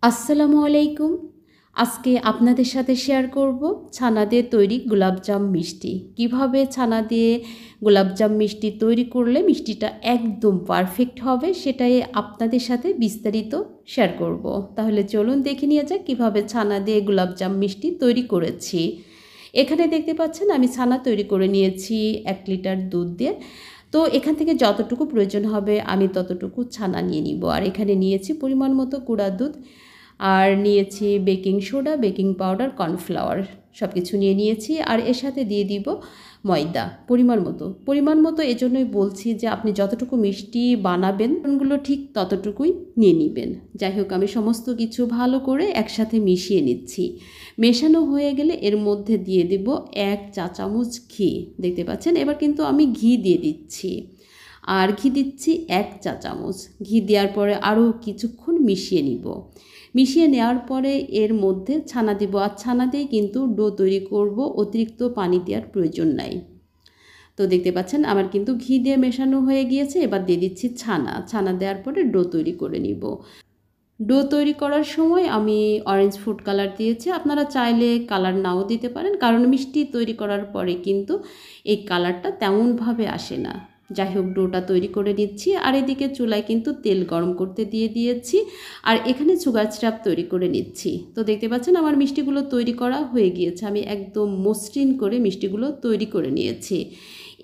আসসালামু আলাইকুম। আজকে আপনাদের সাথে শেয়ার করব ছানা দিয়ে তৈরি গোলাপজাম মিষ্টি। কিভাবে ছানা দিয়ে গোলাপজাম মিষ্টি তৈরি করলে মিষ্টিটা একদম পারফেক্ট হবে সেটাই আপনাদের সাথে বিস্তারিত শেয়ার করব। তাহলে চলুন দেখে নিয়ে যাক কীভাবে ছানা দিয়ে গোলাপজাম মিষ্টি তৈরি করেছি। এখানে দেখতে পাচ্ছেন আমি ছানা তৈরি করে নিয়েছি 1 লিটার দুধ দিয়ে। তো এখান থেকে যতটুকু প্রয়োজন হবে আমি ততটুকু ছানা নিয়ে নিব। আর এখানে নিয়েছি পরিমাণ মতো গুঁড়া দুধ, আর নিয়েছি baking soda, baking powder, cornflour সব কিছু নিয়েছি। আর এর সাথে দিয়ে দিব ময়দা পরিমাণ মতো এজন্যই বলছি যে আপনি যতটুকু মিষ্টি বানাবেন ওগুলো ঠিক ততটুকুই নিয়ে নেবেন। যাই হোক, আমি সমস্ত কিছু ভালো করে একসাথে মিশিয়ে নিচ্ছি। মেশানো হয়ে গেলে এর মধ্যে দিয়ে দেব 1 চা চামচ ঘি। দেখতে পাচ্ছেন, এবার কিন্তু আমি ঘি দিয়ে দিচ্ছি। আর ঘি দিচ্ছি 1 চা চামচ। ঘি দেওয়ার পরে আরও কিছুক্ষণ মিশিয়ে নিব। মিশিয়ে নেওয়ার পরে এর মধ্যে ছানা দিব। আর ছানা দিয়ে কিন্তু ডো তৈরি করব, অতিরিক্ত পানি দেওয়ার প্রয়োজন নাই। তো দেখতে পাচ্ছেন আমার কিন্তু ঘি দিয়ে মেশানো হয়ে গিয়েছে। এবার দিয়ে দিচ্ছি ছানা দেওয়ার পরে ডো তৈরি করে নিব। ডো তৈরি করার সময় আমি অরেঞ্জ ফুড কালার দিয়েছি। আপনারা চাইলে কালার নাও দিতে পারেন, কারণ মিষ্টি তৈরি করার পরে কিন্তু এই কালারটা তেমনভাবে আসে না। যাই হোক, ডোটা তৈরি করে নিচ্ছি। আর এদিকে চুলায় কিন্তু তেল গরম করতে দিয়ে দিয়েছি। আর এখানে সুগার সিরাপ তৈরি করে নিচ্ছি। তো দেখতে পাচ্ছেন আমার মিষ্টিগুলো তৈরি করা হয়ে গিয়েছে। আমি একদম মসৃণ করে মিষ্টিগুলো তৈরি করে নিয়েছি।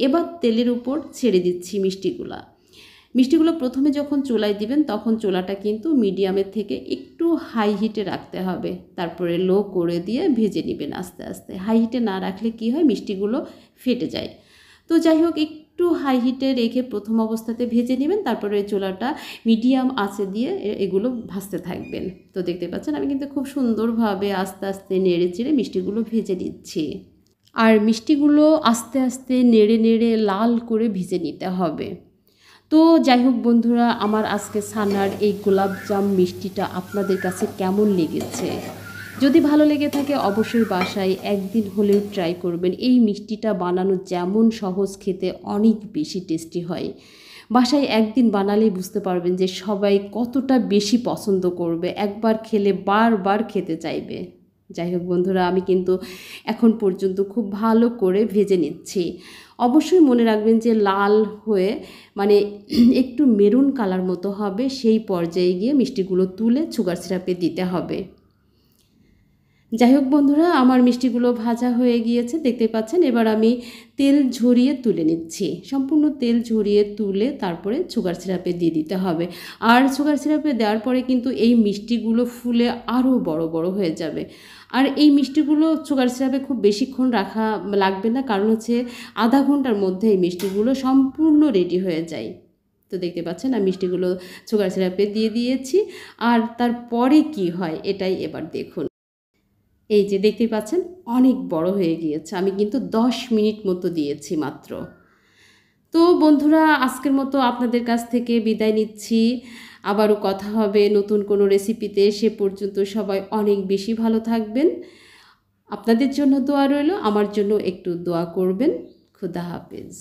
এবার তেলের উপর ছেড়ে দিচ্ছি মিষ্টিগুলো প্রথমে যখন চুলায় দিবেন তখন চুলাটা কিন্তু মিডিয়ামের থেকে একটু হাই হিটে রাখতে হবে। তারপরে লো করে দিয়ে ভেজে নেবেন আস্তে আস্তে। হাই হিটে না রাখলে কি হয়, মিষ্টিগুলো ফেটে যায়। তো যাই হোক, একটু হাই হিটে রেখে প্রথম অবস্থাতে ভেজে নেবেন, তারপরে চুলাটা মিডিয়াম আঁচে দিয়ে এগুলো ভাজতে থাকবেন। তো দেখতে পাচ্ছেন আমি কিন্তু খুব সুন্দরভাবে আস্তে আস্তে নেড়ে চেড়ে মিষ্টিগুলো ভেজে নিচ্ছি। আর মিষ্টিগুলো আস্তে আস্তে নেড়ে নেড়ে লাল করে ভেজে নিতে হবে। তো যাই হোক বন্ধুরা, আমার আজকে ছানার এই গোলাপজাম মিষ্টিটা আপনাদের কাছে কেমন লেগেছে? যদি ভালো লেগে থাকে অবশ্যই বাসায় একদিন হলেও ট্রাই করবেন। এই মিষ্টিটা বানানো যেমন সহজ, খেতে অনেক বেশি টেস্টি হয়। বাসায় একদিন বানালেই বুঝতে পারবেন যে সবাই কতটা বেশি পছন্দ করবে, একবার খেলে বারবার খেতে চাইবে। যাই হোক বন্ধুরা, আমি কিন্তু এখন পর্যন্ত খুব ভালো করে ভেজে নিচ্ছি। অবশ্যই মনে রাখবেন যে লাল হয়ে মানে একটু মেরুন কালার মতো হবে, সেই পর্যায়ে গিয়ে মিষ্টিগুলো তুলে সুগার সিরাপে দিতে হবে। যাই হোক বন্ধুরা, আমার মিষ্টিগুলো ভাজা হয়ে গিয়েছে দেখতে পাচ্ছেন। এবার আমি তেল ঝরিয়ে তুলে নিচ্ছি। সম্পূর্ণ তেল ঝরিয়ে তুলে তারপরে সুগার সিরাপে দিয়ে দিতে হবে। আর সুগার সিরাপে দেওয়ার পরে কিন্তু এই মিষ্টিগুলো ফুলে আরও বড় বড় হয়ে যাবে। আর এই মিষ্টিগুলো সুগার সিরাপে খুব বেশিক্ষণ রাখা লাগবে না, কারণ হচ্ছে আধা ঘন্টার মধ্যে এই মিষ্টিগুলো সম্পূর্ণ রেডি হয়ে যায়। তো দেখতে পাচ্ছেন আমি মিষ্টিগুলো সুগার সিরাপে দিয়ে দিয়েছি। আর তারপরে কি হয় এটাই এবার দেখুন। এই যে দেখতে পাচ্ছেন অনেক বড় হয়ে গিয়েছে। আমি কিন্তু 10 মিনিট মতো দিয়েছি মাত্র। তো বন্ধুরা, আজকের মতো আপনাদের কাছ থেকে বিদায় নিচ্ছি। আবারও কথা হবে নতুন কোনো রেসিপিতে। সে পর্যন্ত সবাই অনেক বেশি ভালো থাকবেন। আপনাদের জন্য দোয়া রইল, আমার জন্য একটু দোয়া করবেন। খুদা হাফেজ।